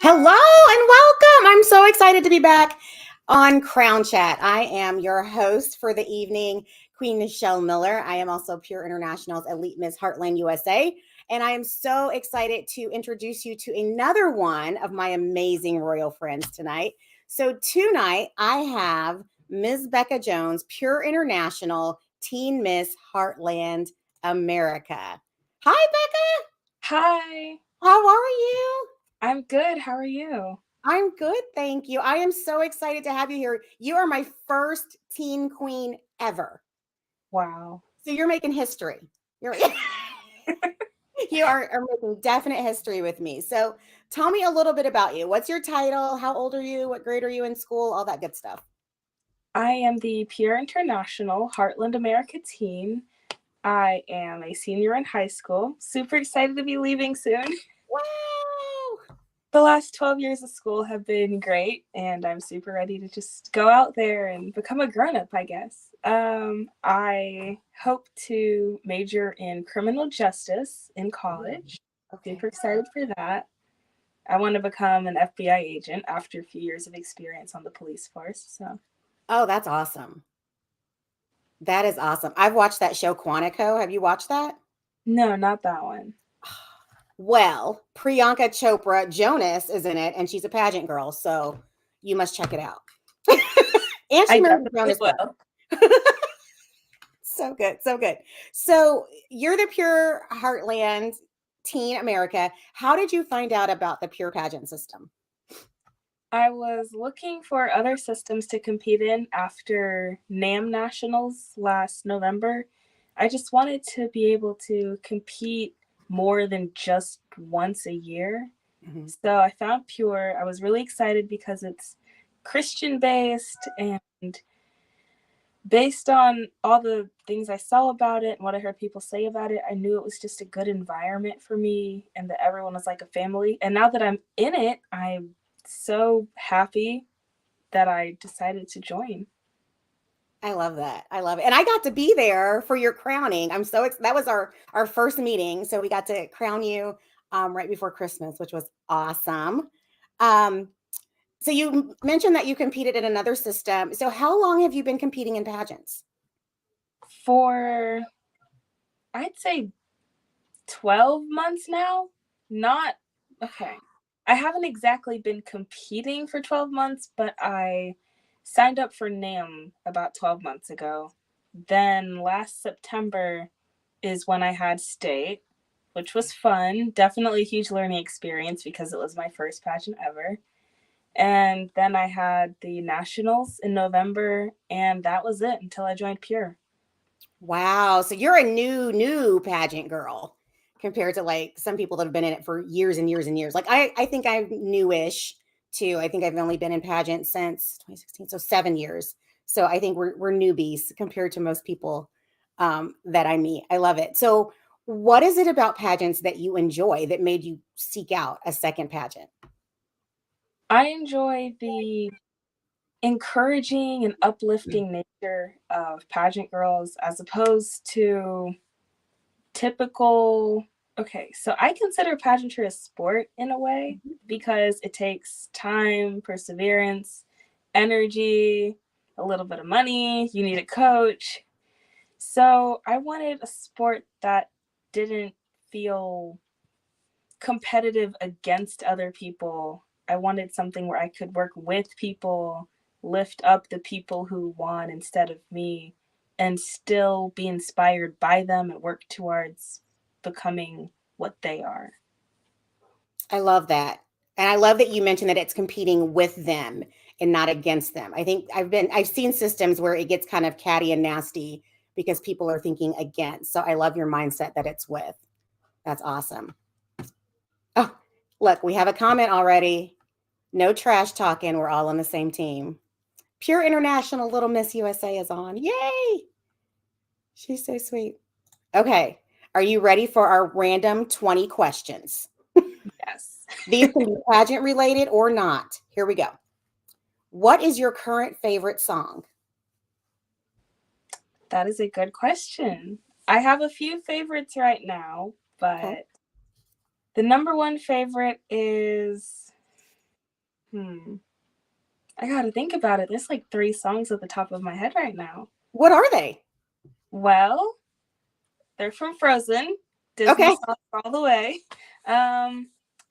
Hello and welcome. I'm so excited to be back on Crown Chat. I am your host for the evening, Queen Nichelle Miller. I am also Pure International's Elite Miss Heartland USA. And I am so excited to introduce you to another one of my amazing royal friends tonight. So tonight I have Ms. Becca Jones, Pure International Teen Miss Heartland America. Hi, Becca. Hi, How are you? I'm good. How are you? I'm good, thank you. I am so excited to have you here. You are my first teen queen ever. Wow. So you're making history. You're you are making definite history with me. So tell me a little bit about you. What's your title? How old are you? What grade are you in school? All that good stuff. I am the Pure International Heartland America teen. I am a senior in high school. Super excited to be leaving soon. Wow. The last 12 years of school have been great, and I'm super ready to just go out there and become a grown up, I guess. I hope to major in criminal justice in college. Okay. Super excited for that. I want to become an FBI agent after a few years of experience on the police force. So Oh, that's awesome. That is awesome. I've watched that show Quantico. Have you watched that? no, not that one. Well, Priyanka Chopra Jonas is in it, and she's a pageant girl, so you must check it out. And she I married definitely Jonas Brothers. will. So good, so good. So you're the Pure Heartland Teen America. How did you find out about the Pure Pageant System? I was looking for other systems to compete in after NAM Nationals last November. I just wanted to be able to compete more than just once a year. Mhm. So I found Pure. I was really excited because it's Christian based, and based on all the things I saw about it and what I heard people say about it, I knew it was just a good environment for me and that everyone was like a family. And now that I'm in it, I'm so happy that I decided to join. I love that. I love it. And I got to be there for your crowning. That was our first meeting. So we got to crown you right before Christmas, which was awesome. Um, so you mentioned that you competed in another system. So how long have you been competing in pageants? For, I'd say, 12 months now. Not, okay. I haven't exactly been competing for 12 months, but I signed up for NAM about 12 months ago. Then last September is when I had state, which was fun. Definitely a huge learning experience because it was my first pageant ever. And then I had the nationals in November, and that was it until I joined Pure. Wow. So you're a new pageant girl compared to like some people that have been in it for years and years and years. Like I think I'm newish too. I think I've only been in pageant since 2016, so 7 years. So I think we're newbies compared to most people that I meet. I love it. So what is it about pageants that you enjoy that made you seek out a second pageant? I enjoy the encouraging and uplifting nature of pageant girls as opposed to typical. Okay, so I consider pageantry a sport in a way because it takes time, perseverance, energy, a little bit of money, you need a coach. So I wanted a sport that didn't feel competitive against other people. I wanted something where I could work with people, lift up the people who won instead of me, and still be inspired by them and work towards becoming what they are. I love that. And I love that you mentioned that it's competing with them and not against them. I think I've seen systems where it gets kind of catty and nasty because people are thinking against. So I love your mindset that it's with. That's awesome. Oh, look, we have a comment already. No trash talking. We're all on the same team. Pure International Little Miss USA is on. Yay! She's so sweet. Okay. Are you ready for our random 20 questions? Yes. These can be pageant related or not. Here we go. What is your current favorite song? That is a good question. I have a few favorites right now, Okay. but the number one favorite is I gotta think about it. There's like 3 songs at the top of my head right now. What are they? Well, they're from Frozen. Disney Okay. songs all the way.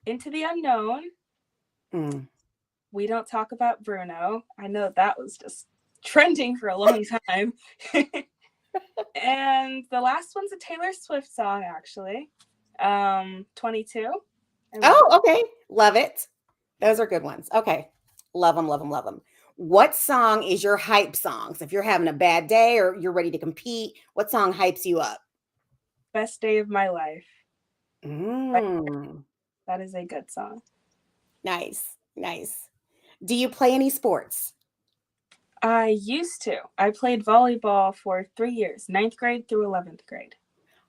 Into the Unknown. Mm. We Don't Talk About Bruno. I know that was just trending for a long time. And the last one's a Taylor Swift song, actually. 22. Oh, okay. Love it. Those are good ones. Okay. Love them, love them, love them. What song is your hype song? So if you're having a bad day or you're ready to compete, what song hypes you up? Best Day of My Life. Mm. That is a good song. Nice, nice. Do you play any sports? I used to. I played volleyball for 3 years, 9th grade through 11th grade.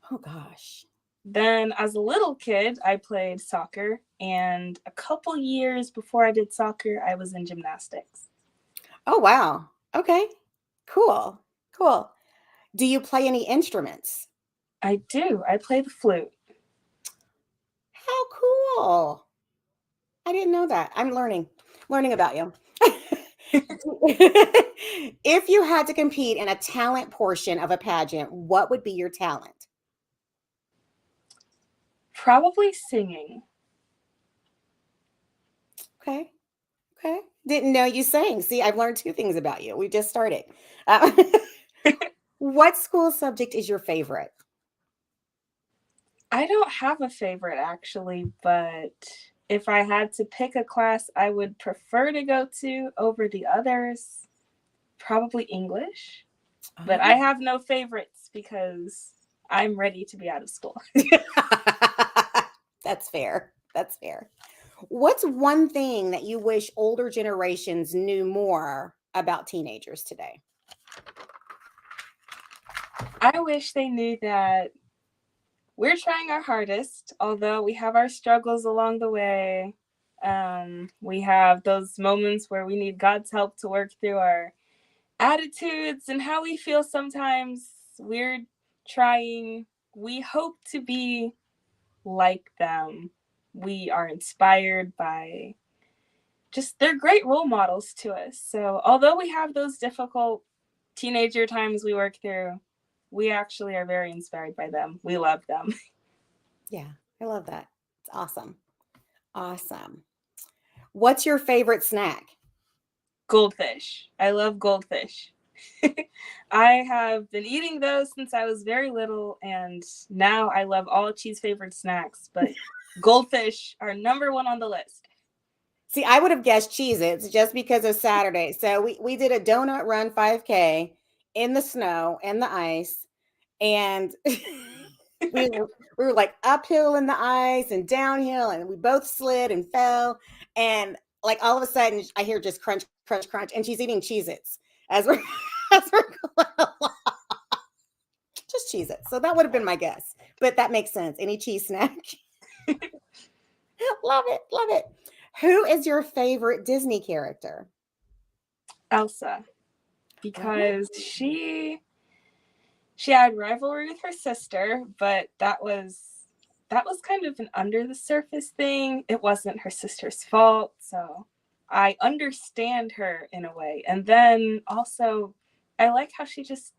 Oh, gosh. Then, as a little kid, I played soccer. And a couple years before I did soccer, I was in gymnastics. Oh, wow. Okay. Cool. Cool. Do you play any instruments? I do. I play the flute. How cool. I didn't know that. I'm learning about you. If you had to compete in a talent portion of a pageant, what would be your talent? Probably singing. Okay. Okay. Didn't know you sang. See, I've learned 2 things about you. We just started. What school subject is your favorite? I don't have a favorite, actually, but if I had to pick a class I would prefer to go to over the others, probably English. But I have no favorites because I'm ready to be out of school. That's fair. That's fair. What's one thing that you wish older generations knew more about teenagers today? I wish they knew that we're trying our hardest, although we have our struggles along the way. We have those moments where we need God's help to work through our attitudes and how we feel sometimes. We're trying. We hope to be like them. We are inspired by just they're great role models to us. So although we have those difficult teenager times we work through, we actually are very inspired by them. We love them. Yeah, I love that. It's awesome. Awesome. What's your favorite snack? Goldfish. I love goldfish. I have been eating those since I was very little, and now I love all Cheese favorite snacks, but goldfish are number 1 on the list. See, I would have guessed Cheez-Its just because of Saturday. So we did a donut run 5K in the snow and the ice, and we were like uphill in the ice and downhill, and we both slid and fell. And like all of a sudden, I hear just crunch, crunch, crunch, and she's eating Cheez-Its as we're as we're going along. Just Cheez-Its. So that would have been my guess, but that makes sense. Any cheese snack. Love it, love it. Who is your favorite Disney character? Elsa, because she had rivalry with her sister, but that was kind of an under the surface thing. It wasn't her sister's fault, so I understand her in a way. And then also I like how she just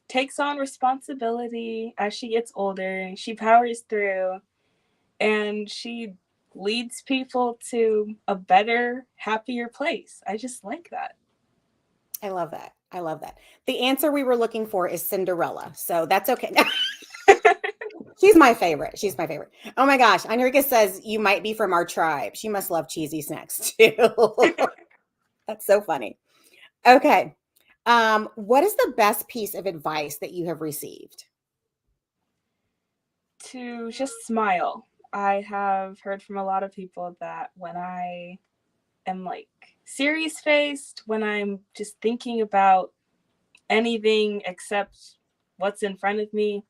takes on responsibility as she gets older. She powers through and she leads people to a better, happier place. I just like that. I love that. I love that. The answer we were looking for is Cinderella. So that's okay. She's my favorite. She's my favorite. Oh my gosh. Enrica says you might be from our tribe. She must love cheesy snacks too. That's so funny. Okay. What is the best piece of advice that you have received? To just smile. I have heard from a lot of people that when I am like serious faced, when I'm just thinking about anything except what's in front of me,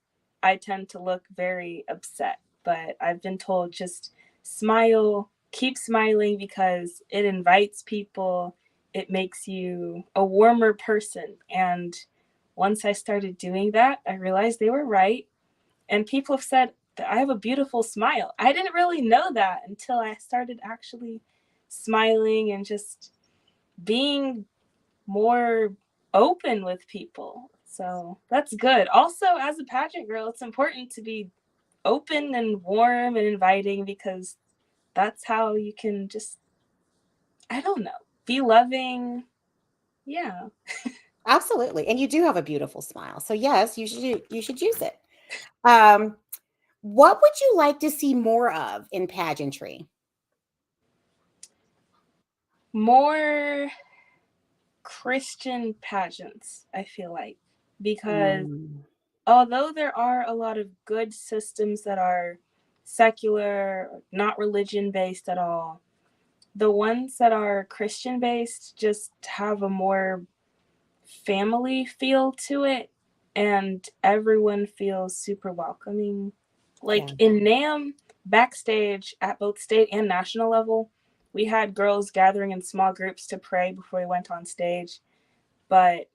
I tend to look very upset. But I've been told just smile, keep smiling because it invites people, it makes you a warmer person. And once I started doing that, I realized they were right. And people have said that I have a beautiful smile. I didn't really know that until I started actually smiling and just being more open with people. So that's good. Also, as a pageant girl, it's important to be open and warm and inviting, because that's how you can just, I don't know, be loving. Yeah. Absolutely. And you do have a beautiful smile. So yes, you should use it. Um, what would you like to see more of in pageantry? More Christian pageants, I feel like, because Mm, although there are a lot of good systems that are secular, not religion based at all, the ones that are Christian based just have a more family feel to it, and everyone feels super welcoming. Like yeah. in NAM, backstage at both state and national level, we had girls gathering in small groups to pray before we went on stage, but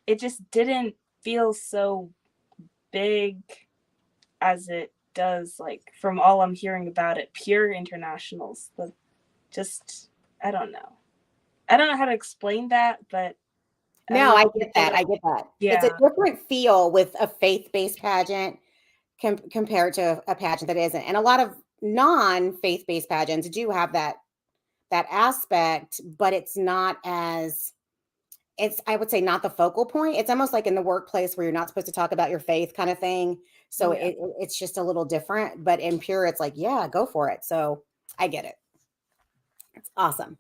it just didn't feel so big as it does, like from all I'm hearing about it, pure internationals. But just, I don't know. I don't know how to explain that, but No, I everyone get feel that. it. I get that. It's a Yeah. different feel with a faith-based pageant compared to a pageant that isn't. And a lot of non-faith-based pageants do have that aspect, but it's not as it's I would say not the focal point. It's almost like in the workplace where you're not supposed to talk about your faith kind of thing. So Yeah. it's just a little different, but in pure it's like, yeah, go for it. So I get it. It's awesome.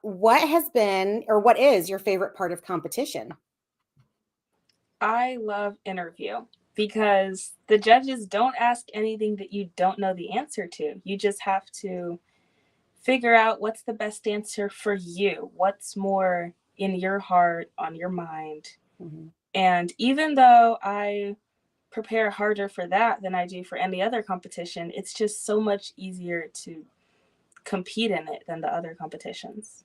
What has been or what is your favorite part of competition? I love interview because the judges don't ask anything that you don't know the answer to. You just have to figure out what's the best answer for you, what's more in your heart, on your mind. Mhm. And even though I prepare harder for that than I do for any other competition, it's just so much easier to compete in it than the other competitions.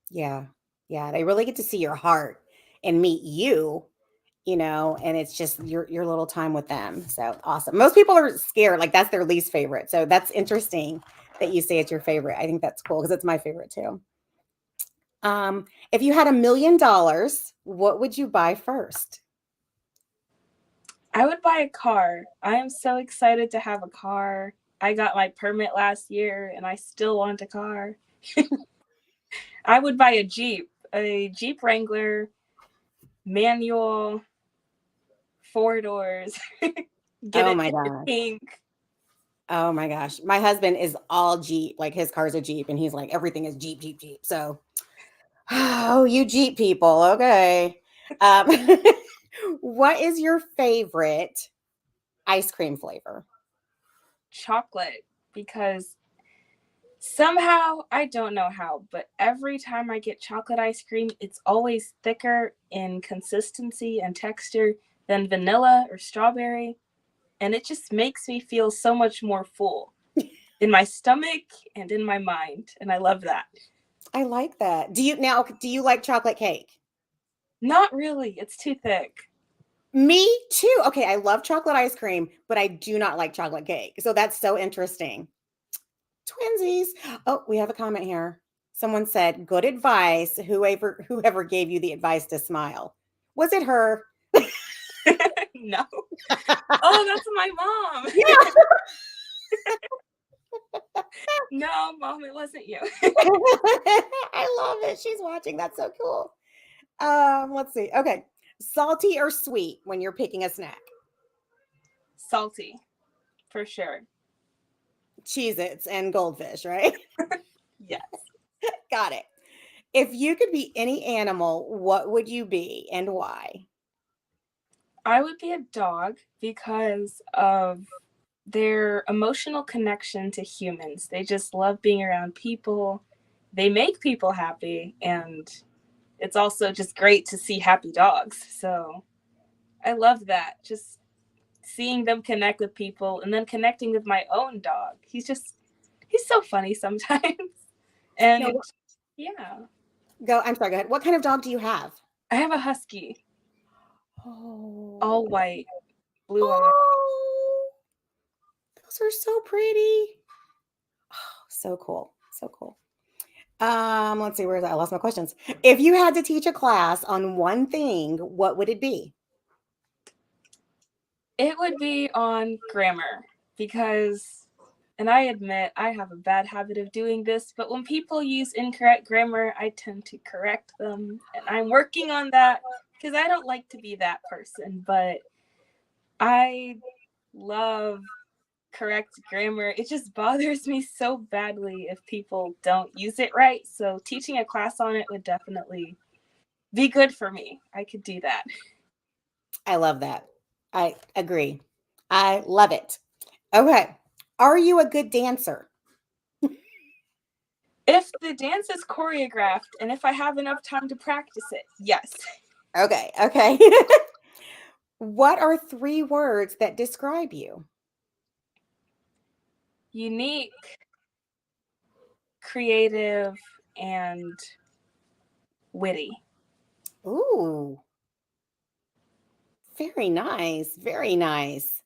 Yeah. Yeah, they really get to see your heart and meet you, and it's just your little time with them. So awesome. Most people are scared, like that's their least favorite. So that's interesting that you say it's your favorite. I think that's cool because it's my favorite too. If you had $1 million, what would you buy first? I would buy a car. I am so excited to have a car. I got my permit last year and I still want a car. I would buy a Jeep Wrangler, manual, 4 doors. Get Oh it my painted gosh. pink. Oh my gosh. My husband is all Jeep. Like his car's a Jeep and he's like, everything is Jeep, Jeep, Jeep. So, oh, you Jeep people. Okay. Um, what is your favorite ice cream flavor? Chocolate, because somehow, I don't know how, but every time I get chocolate ice cream, it's always thicker in consistency and texture than vanilla or strawberry. And it just makes me feel so much more full in my stomach and in my mind. And I love that. I like that. Do you like chocolate cake? Not really, it's too thick. Me too. Okay, I love chocolate ice cream, but I do not like chocolate cake. So that's so interesting. Twinsies. Oh, we have a comment here. Someone said, "Good advice. Whoever gave you the advice to smile. Was it her?" No. Oh, that's my mom. Yeah. No, mom, it wasn't you. I love it. She's watching. That's so cool. Let's see. Okay. Salty or sweet when you're picking a snack? Salty, for sure. Cheez-Its and goldfish, right? Yes. Got it. If you could be any animal, what would you be and why? I would be a dog because of their emotional connection to humans. They just love being around people. They make people happy, and it's also just great to see happy dogs. So I love that. Just seeing them connect with people and then connecting with my own dog. He's so funny sometimes. No, And yeah, go. I'm sorry. Go ahead. What kind of dog do you have? I have a husky, all Oh, white, blue eyes. oh, those are so pretty. Oh, so cool. So cool. Let's see, where's I lost my questions. If you had to teach a class on one thing, what would it be? It would be on grammar because, and I admit I have a bad habit of doing this, but when people use incorrect grammar, I tend to correct them. And I'm working on that because I don't like to be that person, but I love correct grammar. It just bothers me so badly if people don't use it right. So teaching a class on it would definitely be good for me. I could do that. I love that. I agree. I love it. Okay. Are you a good dancer? If the dance is choreographed and if I have enough time to practice it, yes. Okay. Okay. What are three words that describe you? Unique, creative, and witty. Ooh, very nice. Very nice.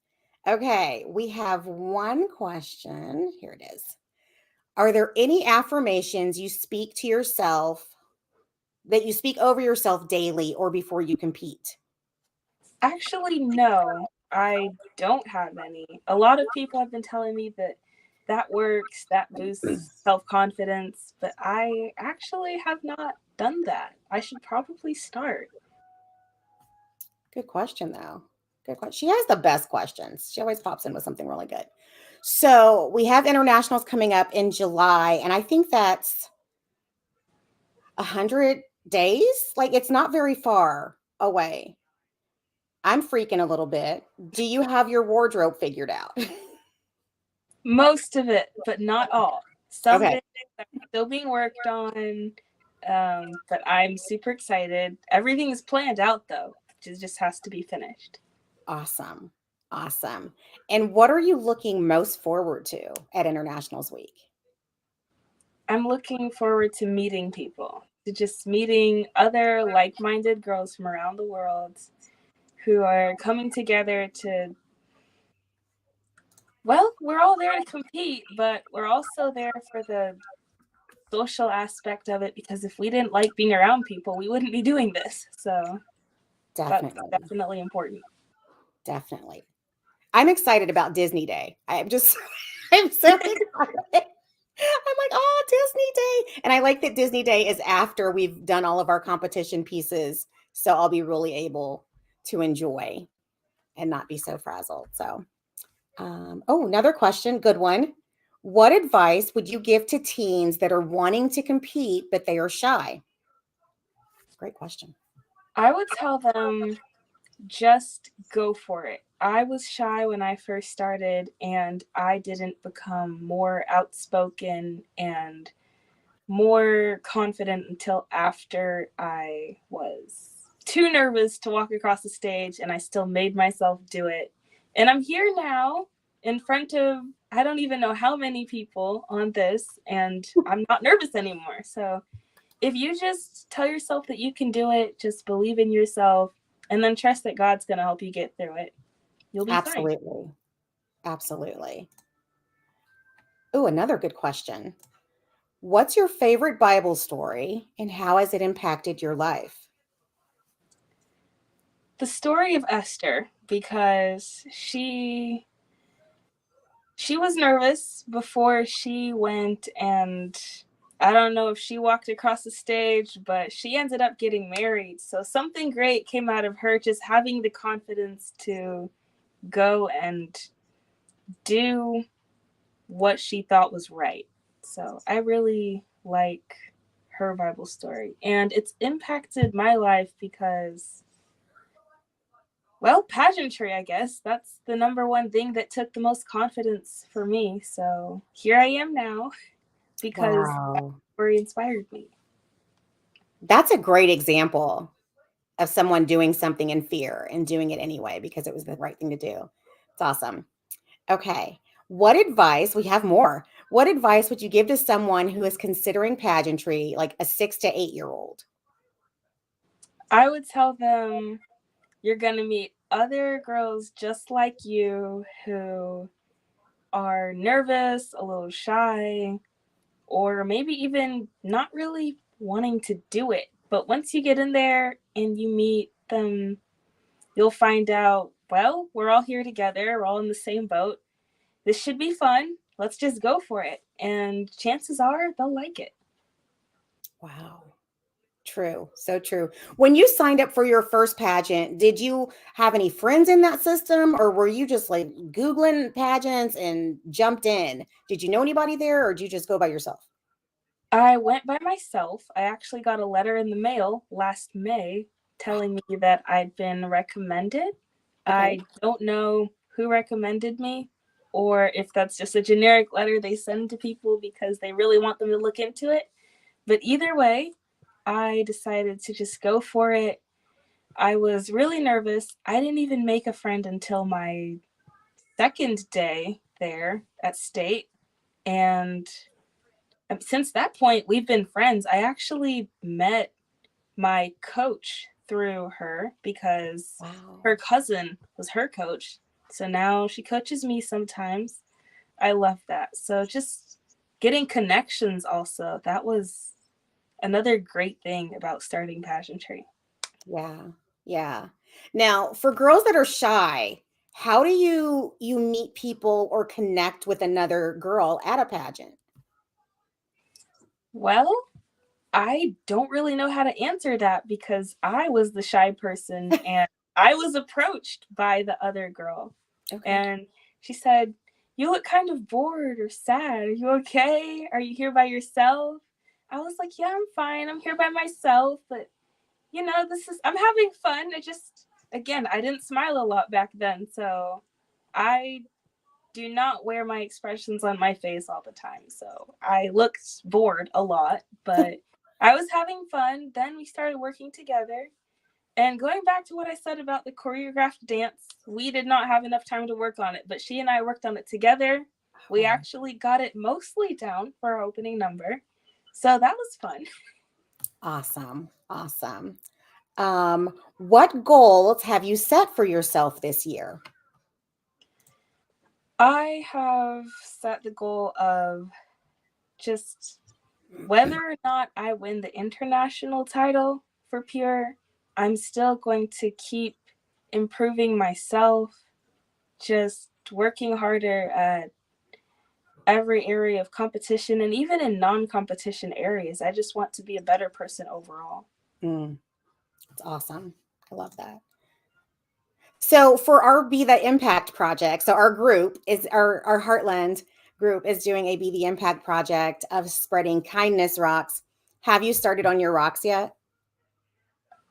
Okay. We have one question. Here it is. Are there any affirmations you speak to yourself that you speak over yourself daily or before you compete? Actually, no, I don't have any. A lot of people have been telling me that that works, that boosts self confidence, but I actually have not done that. I should probably start. Good question, though. Good question. She has the best questions. She always pops in with something really good. So we have internationals coming up in July, and I think that's 100 days. Like it's not very far away. I'm freaking a little bit. Do you have your wardrobe figured out? Most of it, but not all. Some Okay. things are still being worked on, but I'm super excited. Everything is planned out, though. It just has to be finished. Awesome. Awesome. And what are you looking most forward to at Internationals Week? I'm looking forward to meeting people, to just meeting other like minded girls from around the world who are coming together to, well, we're all there to compete, but we're also there for the social aspect of it because if we didn't like being around people, we wouldn't be doing this. So that's Definitely. definitely important. Definitely. I'm excited about Disney Day. I'm just, I'm so excited. I'm like, oh, Disney Day. And I like that Disney Day is after we've done all of our competition pieces. So I'll be really able to enjoy and not be so frazzled. So, oh, another question. Good one. What advice would you give to teens that are wanting to compete, but they are shy? Great question. I would tell them just go for it. I was shy when I first started, and I didn't become more outspoken and more confident until after I was too nervous to walk across the stage, and I still made myself do it. And I'm here now in front of I don't even know how many people on this, and I'm not nervous anymore. So if you just tell yourself that you can do it, just believe in yourself, and then trust that God's going to help you get through it, you'll be fine. Absolutely. Absolutely. Oh, another good question. What's your favorite Bible story and how has it impacted your life? The story of Esther, because she was nervous before she went, and I don't know if she walked across the stage, but she ended up getting married. So something great came out of her just having the confidence to go and do what she thought was right. So I really like her Bible story. And it's impacted my life because, well, pageantry, I guess. That's the number one thing that took the most confidence for me. So here I am now because that Wow. story inspired me. That's a great example of someone doing something in fear and doing it anyway because it was the right thing to do. It's awesome. Okay. What advice, we have more. What advice would you give to someone who is considering pageantry, like a 6 to 8 year old? I would tell them you're going to meet other girls just like you who are nervous, a little shy, or maybe even not really wanting to do it. But once you get in there and you meet them, you'll find out, well, we're all here together, we're all in the same boat. This should be fun. Let's just go for it. And chances are they'll like it. Wow. True. So true. When you signed up for your first pageant, did you have any friends in that system or were you just like Googling pageants and jumped in? Did you know anybody there or did you just go by yourself? I went by myself. I actually got a letter in the mail last May telling me that I'd been recommended. Okay. I don't know who recommended me or if that's just a generic letter they send to people because they really want them to look into it. But either way, I decided to just go for it. I was really nervous. I didn't even make a friend until my second day there at state. And since that point, we've been friends. I actually met my coach through her because Wow. her cousin was her coach. So now she coaches me sometimes. I love that. So just getting connections also, that was another great thing about starting pageantry. Yeah. Yeah. Now, for girls that are shy, how do you meet people or connect with another girl at a pageant? Well, I don't really know how to answer that because I was the shy person and I was approached by the other girl. Okay. And she said, "You look kind of bored or sad. Are you okay? Are you here by yourself?" I was like, "Yeah, I'm fine. I'm here by myself, but I'm having fun." It just, again, I didn't smile a lot back then. So I do not wear my expressions on my face all the time. So I looked bored a lot, but I was having fun. Then we started working together. And going back to what I said about the choreographed dance, we did not have enough time to work on it, but she and I worked on it together. We Oh, actually got it mostly down for our opening number. So that was fun. awesome. Awesome. What goals have you set for yourself this year? I have set the goal of just whether or not I win the international title for Pure, I'm still going to keep improving myself, just working harder at every area of competition and even in non competition areas. I just want to be a better person overall. Mm, it's awesome. I love that. So for our Be the Impact project, so our group is our Heartland group is doing a Be the Impact project of spreading kindness rocks. Have you started on your rocks yet?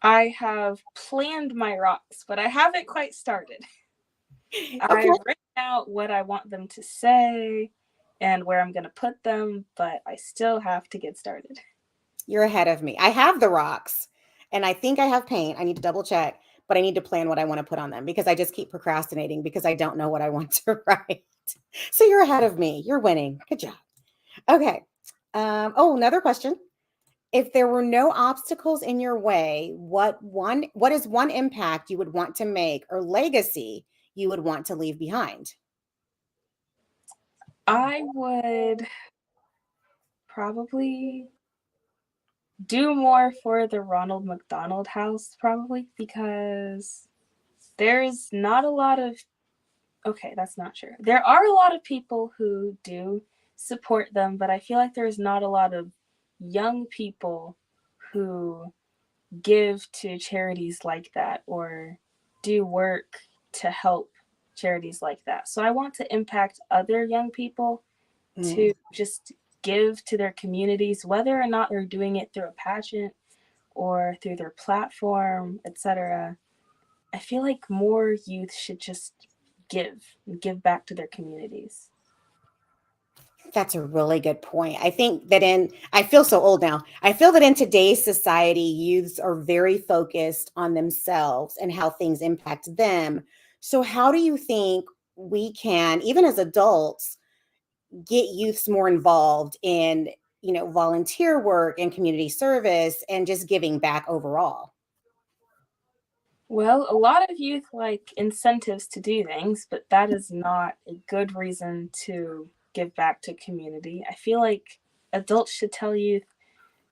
I have planned my rocks, but I haven't quite started. Okay. I've written out what I want them to say and where I'm going to put them, but I still have to get started. You're ahead of me. I have the rocks and I think I have paint. I need to double check, but I need to plan what I want to put on them because I just keep procrastinating because I don't know what I want to write. So you're ahead of me. You're winning. Good job. Okay. Another question. If there were no obstacles in your way, what is one impact you would want to make or legacy you would want to leave behind? I would probably do more for the Ronald McDonald House, probably, because there's not a lot of, okay, that's not true. There are a lot of people who do support them, but I feel like there's not a lot of young people who give to charities like that or do work to help charities like that. So I want to impact other young people Mm, to just give to their communities, whether or not they're doing it through a pageant or through their platform, etc. I feel like more youth should just give back to their communities. that's a really good point. I think that I feel so old now. I feel that in today's society, youths are very focused on themselves and how things impact them. So, how do you think we can, even as adults, get youths more involved in volunteer work and community service and just giving back overall? Well, a lot of youth like incentives to do things, but that is not a good reason to give back to community. I feel like adults should tell youth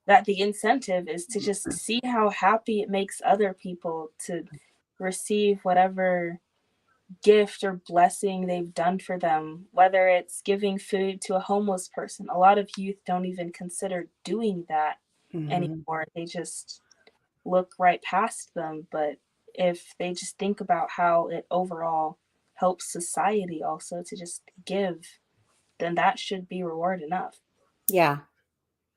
that the incentive is to just see how happy it makes other people to receive whatever gift or blessing they've done for them, whether it's giving food to a homeless person. A lot of youth don't even consider doing that anymore. They just look right past them. But if they just think about how it overall helps society also to just give, then that should be reward enough. Yeah.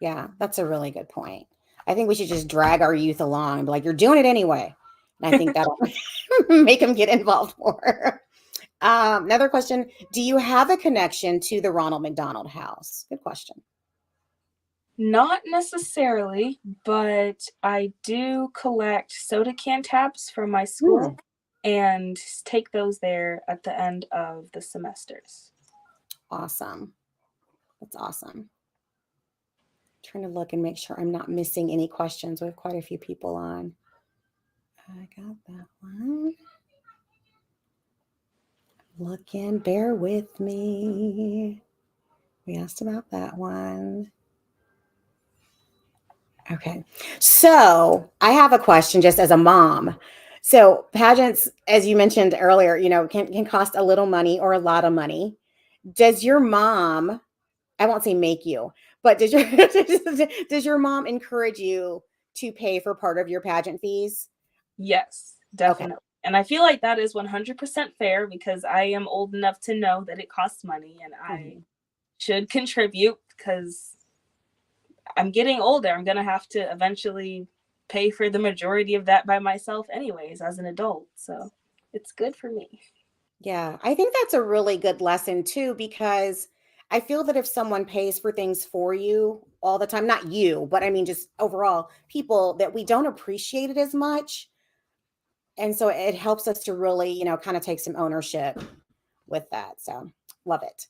Yeah. That's a really good point. I think we should just drag our youth along and be like, you're doing it anyway. And I think that'll make them get involved more. Another question. Do you have a connection to the Ronald McDonald House? Good question. Not necessarily, but I do collect soda can tabs from my school and take those there at the end of the semesters. Awesome. That's awesome. Trying to look and make sure I'm not missing any questions. We have quite a few people on. I got that one. Looking, bear with me. We asked about that one. Okay. So I have a question just as a mom. So pageants, as you mentioned earlier, can cost a little money or a lot of money. Does your mom, I won't say make you, but does your mom encourage you to pay for part of your pageant fees? Yes, definitely. Okay. And I feel like that is 100% fair because I am old enough to know that it costs money and I should contribute because I'm getting older. I'm going to have to eventually pay for the majority of that by myself anyways as an adult. So it's good for me. Yeah, I think that's a really good lesson too, because I feel that if someone pays for things for you all the time, not you, but I mean, just overall people, that we don't appreciate it as much. And so it helps us to really, kind of take some ownership with that. So love it.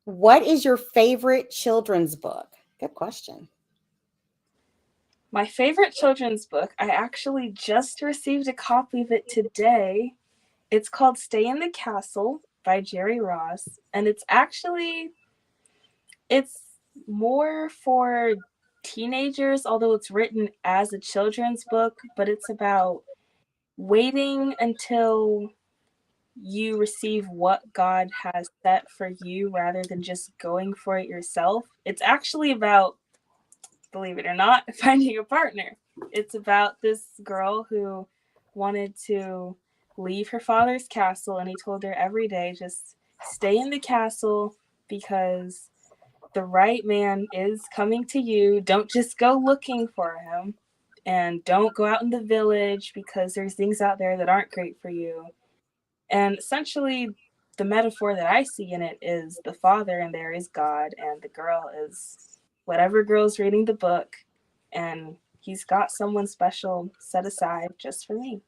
What is your favorite children's book? Good question. My favorite children's book, I actually just received a copy of it today. It's called Stay in the Castle by Jerry Ross. And it's more for teenagers, although it's written as a children's book, but it's about waiting until you receive what God has set for you rather than just going for it yourself. It's actually about, believe it or not, finding a partner. It's about this girl who wanted to leave her father's castle, and he told her every day, just stay in the castle because the right man is coming to you. Don't just go looking for him, and don't go out in the village because there's things out there that aren't great for you. And essentially, the metaphor that I see in it is the father and there is God, and the girl is whatever girl's reading the book, and he's got someone special set aside just for me.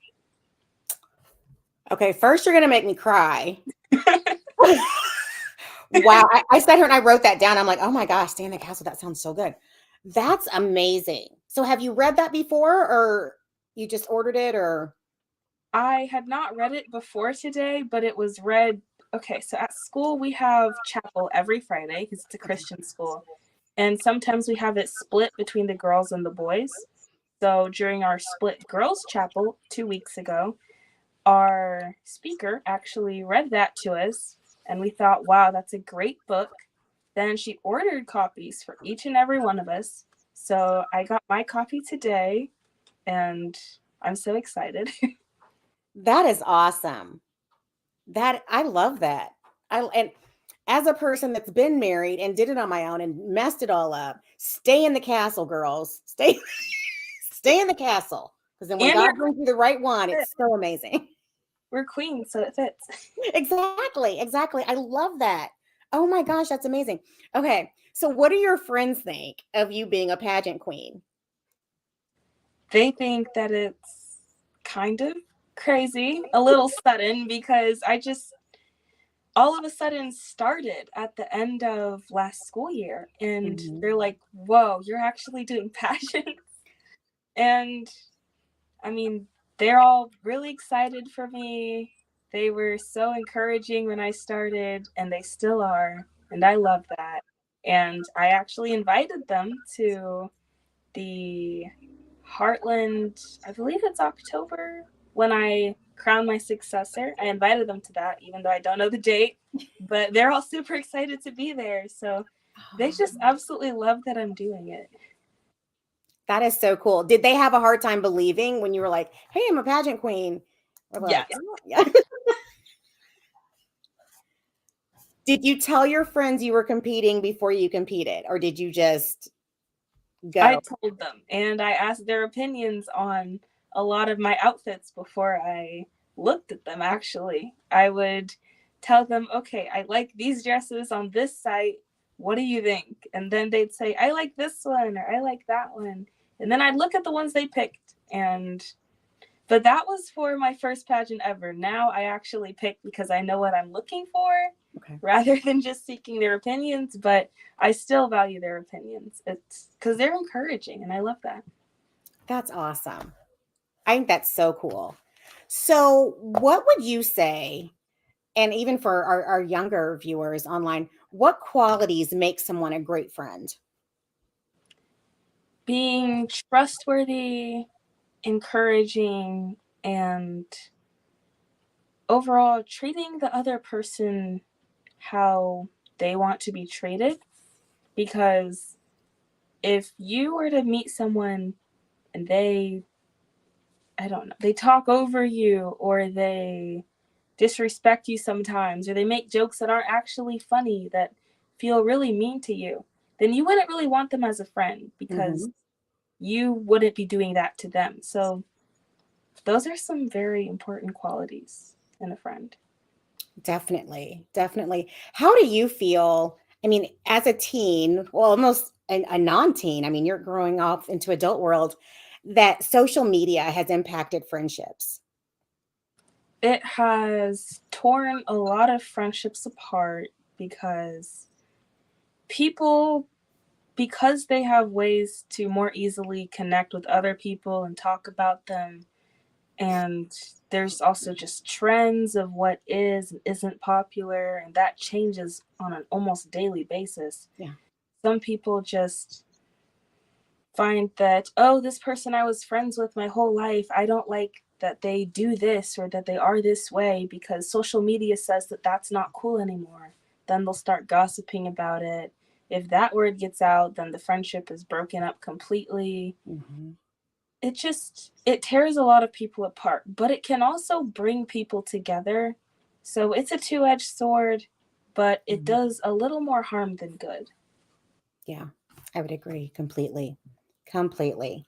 Okay, first you're going to make me cry. Wow. I sat here and I wrote that down. I'm like, oh my gosh, Stay in the Castle. That sounds so good. That's amazing. So have you read that before, or you just ordered it, or? I had not read it before today, but it was read. Okay, so at school we have chapel every Friday because it's a Christian school. And sometimes we have it split between the girls and the boys. So during our split girls chapel 2 weeks ago, our speaker actually read that to us. And we thought, wow, that's a great book. Then she ordered copies for each and every one of us. So I got my copy today and I'm so excited. That is awesome. I love that. And as a person that's been married and did it on my own and messed it all up, stay in the castle, girls. Stay in the castle. Because then when God brings you the right one, it's so amazing. We're queens, so it fits. Exactly. I love that. Oh my gosh, that's amazing. Okay. So what do your friends think of you being a pageant queen? They think that it's kind of crazy, a little sudden, because I just all of a sudden started at the end of last school year, and they're like, whoa, you're actually doing pageants. And I mean, they're all really excited for me. They were so encouraging when I started, and they still are, and I love that. And I actually invited them to the Heartland, I believe it's October, when I crown my successor. I invited them to that, even though I don't know the date, but they're all super excited to be there. So they just absolutely love that I'm doing it. That is so cool. Did they have a hard time believing when you were like, hey, I'm a pageant queen? Or like, Yes. oh, yeah. Did you tell your friends you were competing before you competed, or did you just go? I told them, and I asked their opinions on a lot of my outfits before I looked at them. Actually, I would tell them, okay, I like these dresses on this site. What do you think? And then they'd say, I like this one, or I like that one. And then I'd look at the ones they picked. But that was for my first pageant ever. Now I actually pick because I know what I'm looking for, Okay. rather than just seeking their opinions. But I still value their opinions. It's because they're encouraging, and I love that. That's awesome. I think that's so cool. So, what would you say, and even for our younger viewers online, what qualities make someone a great friend? Being trustworthy, encouraging, and overall treating the other person how they want to be treated. Because if you were to meet someone and I don't know, they talk over you, or they disrespect you sometimes, or they make jokes that aren't actually funny, that feel really mean to you, then you wouldn't really want them as a friend, because you wouldn't be doing that to them. So those are some very important qualities in a friend. Definitely, definitely. How do you feel? I mean, as a teen, well, almost a non-teen, I mean, you're growing off into adult world, that social media has impacted friendships. It has torn a lot of friendships apart, because people, because they have ways to more easily connect with other people and talk about them, and there's also just trends of what is and isn't popular, and that changes on an almost daily basis. Yeah. Some people just find that, oh, this person I was friends with my whole life, I don't like that they do this or that they are this way because social media says that that's not cool anymore. Then they'll start gossiping about it. If that word gets out, then the friendship is broken up completely. Mm-hmm. It tears a lot of people apart, but it can also bring people together. So it's a two-edged sword, but it does a little more harm than good. Yeah, I would agree completely. Completely.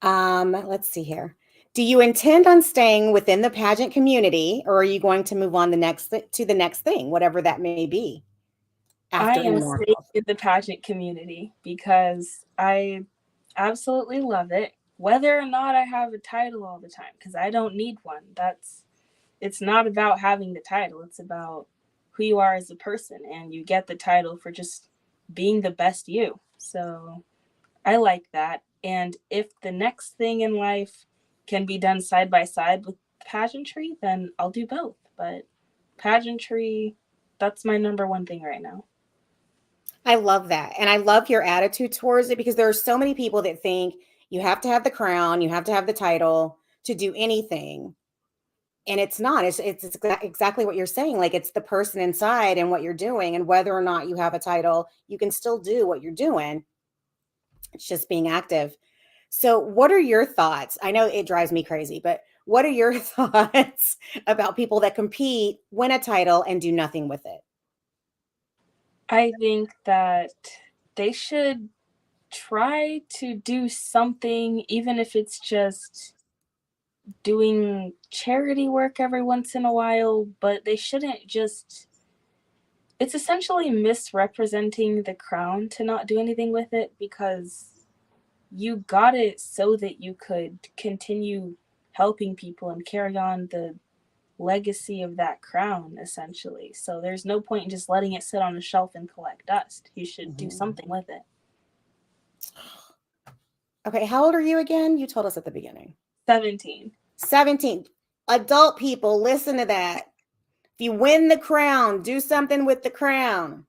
Let's see here. Do you intend on staying within the pageant community, or are you going to move on to the next thing, whatever that may be, I after am staying immortal? in the pageant community because I absolutely love it, whether or not I have a title all the time, because I don't need one. It's not about having the title, it's about who you are as a person, and you get the title for just being the best you. So I like that. And if the next thing in life can be done side by side with pageantry, then I'll do both. But pageantry, that's my number one thing right now. I love that. And I love your attitude towards it, because there are so many people that think you have to have the crown, you have to have the title to do anything. And it's not. Exactly what you're saying. Like, it's the person inside and what you're doing. And whether or not you have a title, you can still do what you're doing. It's just being active. So, what are your thoughts? I know it drives me crazy, but what are your thoughts about people that compete, win a title, and do nothing with it? I think that they should try to do something, even if it's just doing charity work every once in a while, but they shouldn't just. It's essentially misrepresenting the crown to not do anything with it, because you got it so that you could continue helping people and carry on the legacy of that crown, essentially. So there's no point in just letting it sit on a shelf and collect dust. You should do something with it. Okay, how old are you again? You told us at the beginning. 17. 17. Adult people, listen to that. If you win the crown, do something with the crown.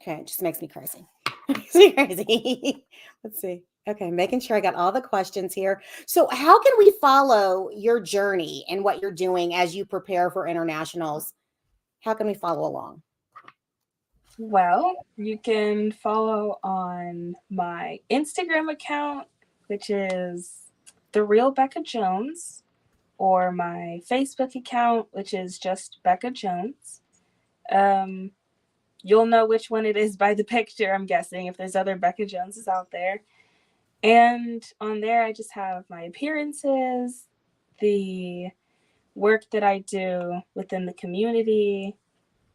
Okay, it just makes me crazy. Makes me crazy. Let's see. Okay, making sure I got all the questions here. So, how can we follow your journey and what you're doing as you prepare for internationals? How can we follow along? Well, you can follow on my Instagram account, which is The Real Becca Jones, or my Facebook account, which is just Becca Jones. You'll know which one it is by the picture, I'm guessing, if there's other Becca Joneses out there. And on there, I just have my appearances, the work that I do within the community,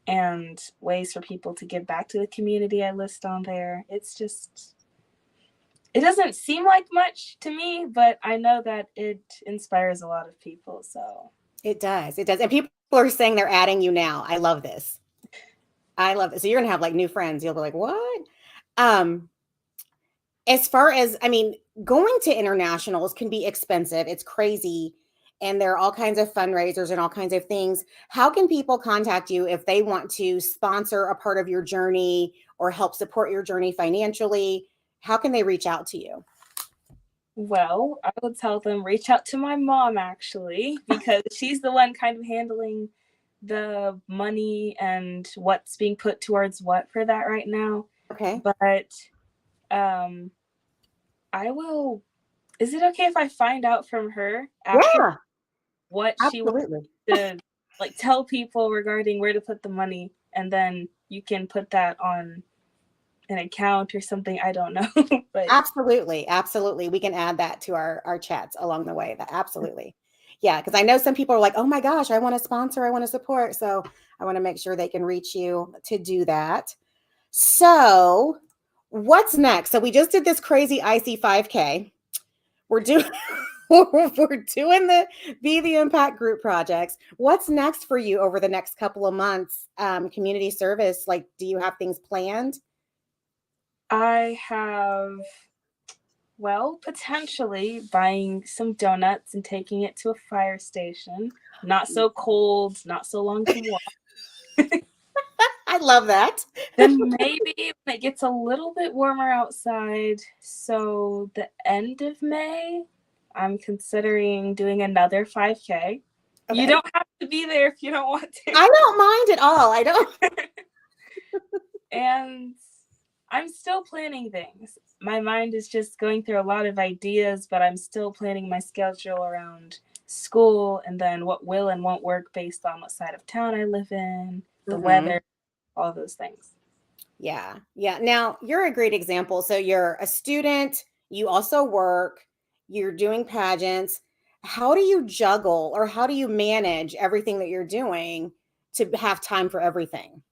and ways for people to give back to the community I list on there. It's just, it doesn't seem like much to me, but I know that it inspires a lot of people. So It does. It does. And people are saying they're adding you now. I love this. I love it. So you're gonna have like new friends. You'll be like, what? Um, as far as I mean, going to internationals can be expensive. It's crazy. And there are all kinds of fundraisers and all kinds of things. How can people contact you if they want to sponsor a part of your journey or help support your journey financially? How can they reach out to you? well, I would tell them reach out to my mom actually, because she's the one kind of handling the money and what's being put towards what for that right now. Okay. But um I will, is it okay if I find out from her after Yeah, what she wants absolutely. to like tell people regarding where to put the money, and then you can put that on an account or something, I don't know. But Absolutely, absolutely. We can add that to our chats along the way. That absolutely. Yeah, because I know some people are like, "Oh my gosh, I want to sponsor, I want to support." So I want to make sure they can reach you to do that. So what's next? So we just did this crazy icy 5K. We're doing we're doing the Be the Impact group projects. What's next for you over the next couple of months? Community service, like, do you have things planned? I have, well, potentially buying some donuts and taking it to a fire station. Not so cold, not so long to walk. I love that. Then maybe when it gets a little bit warmer outside, so the end of May, I'm considering doing another 5K. You Okay. don't have to be there if you don't want to. I don't mind at all. I don't. And I'm still planning things. My mind is just going through a lot of ideas, but I'm still planning my schedule around school and then what will and won't work based on what side of town I live in, the Mhm. weather, all those things. Yeah. Yeah. Now, you're a great example. So you're a student, you also work, you're doing pageants. How do you juggle or how do you manage everything that you're doing to have time for everything?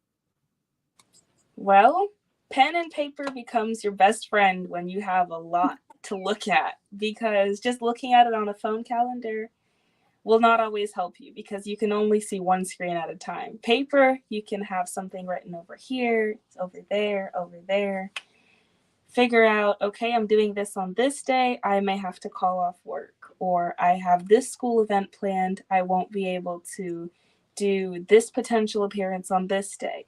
Well, pen and paper becomes your best friend when you have a lot to look at, because just looking at it on a phone calendar will not always help you because you can only see one screen at a time. Paper, you can have something written over here, over there, over there. Figure out, okay, I'm doing this on this day. I may have to call off work, or I have this school event planned. I won't be able to do this potential appearance on this day.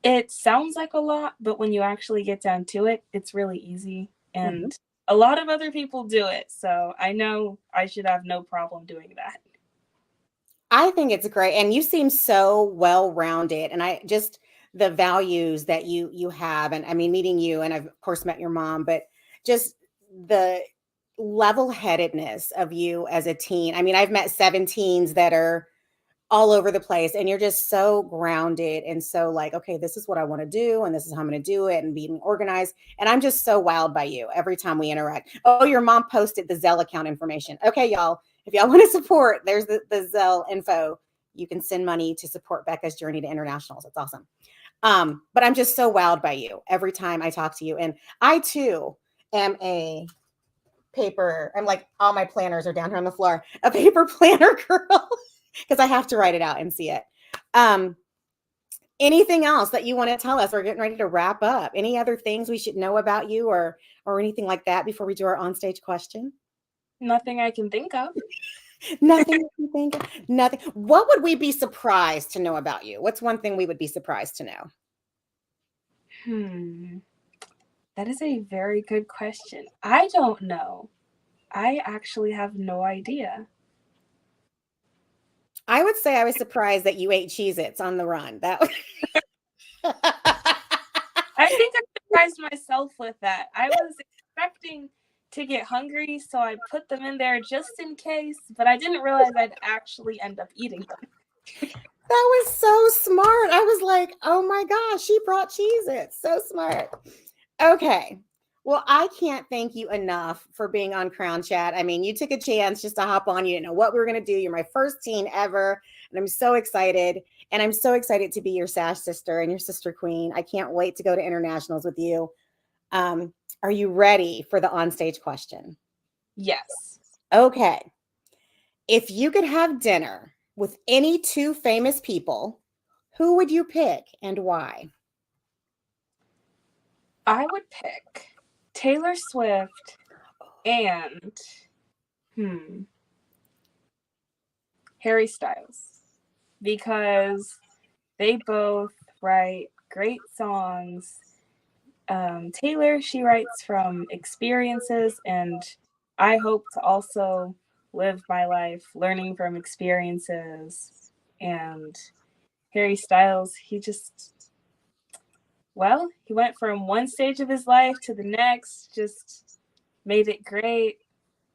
It sounds like a lot, but when you actually get down to it, it's really easy. Mhm. And a lot of other people do it. So I know I should have no problem doing that. I think it's great, and you seem so well-rounded, and I just the values that you have, and I mean, meeting you, and I've of course met your mom, but just the level-headedness of you as a teen. I mean, I've met 17s that are all over the place, and you're just so grounded and so like, okay, this is what I want to do, and this is how I'm going to do it, and being organized. And I'm just so wowed by you every time we interact. Oh, your mom posted the Zelle account information. Okay, y'all, if y'all want to support, there's the Zelle info. You can send money to support Becca's journey to internationals. It's awesome. But I'm just so wowed by you every time I talk to you. And I too am a paper. I'm like, all my planners are down here on the floor, a paper planner girl, because I have to write it out and see it. Um, Anything else that you want to tell us? We're getting ready to wrap up. Any other things we should know about you or anything like that before we do our onstage question? Nothing I can think of. Nothing that you think? Nothing. What would we be surprised to know about you? What's one thing we would be surprised to know? That is a very good question. I don't know. I actually have no idea. I would say I was surprised that you ate Cheez-Its on the run. That I think I surprised myself with that. I was expecting to get hungry, so I put them in there just in case, but I didn't realize I'd actually end up eating them. That was so smart. I was like, oh my gosh, she brought Cheez-Its. So smart. Okay. Well, I can't thank you enough for being on Crown Chat. I mean, you took a chance just to hop on. You didn't know what we were going to do. You're my first teen ever. And I'm so excited. And I'm so excited to be your Sash sister and your sister queen. I can't wait to go to internationals with you. Are you ready for the onstage question? Yes. Okay. If you could have dinner with any two famous people, who would you pick and why? I would pick Taylor Swift and Harry Styles, because they both write great songs. Taylor, she writes from experiences, and I hope to also live my life learning from experiences. And Harry Styles, he went from one stage of his life to the next, just made it great.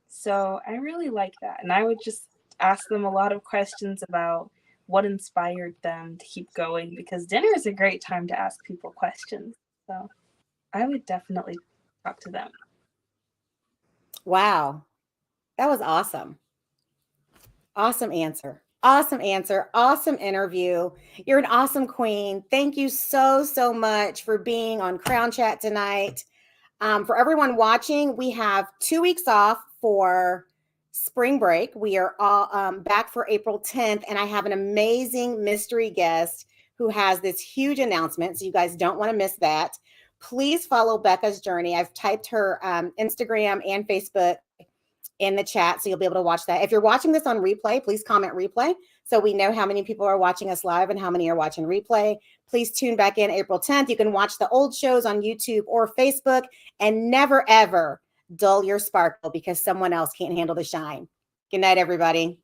So I really like that. And I would just ask them a lot of questions about what inspired them to keep going, because dinner is a great time to ask people questions. So I would definitely talk to them. Wow. That was awesome. Awesome answer. Awesome answer. Awesome interview. You're an awesome queen. Thank you so, so much for being on Crown Chat tonight. For everyone watching, we have 2 weeks off for spring break. We are all back for April 10th, and I have an amazing mystery guest who has this huge announcement, so you guys don't want to miss that. Please follow Becca's journey. I've typed her Instagram and Facebook in the chat, so you'll be able to watch that. If you're watching this on replay, please comment replay so we know how many people are watching us live and how many are watching replay. Please tune back in April 10th. You can watch the old shows on YouTube or Facebook, and never, ever dull your sparkle because someone else can't handle the shine. Good night, everybody.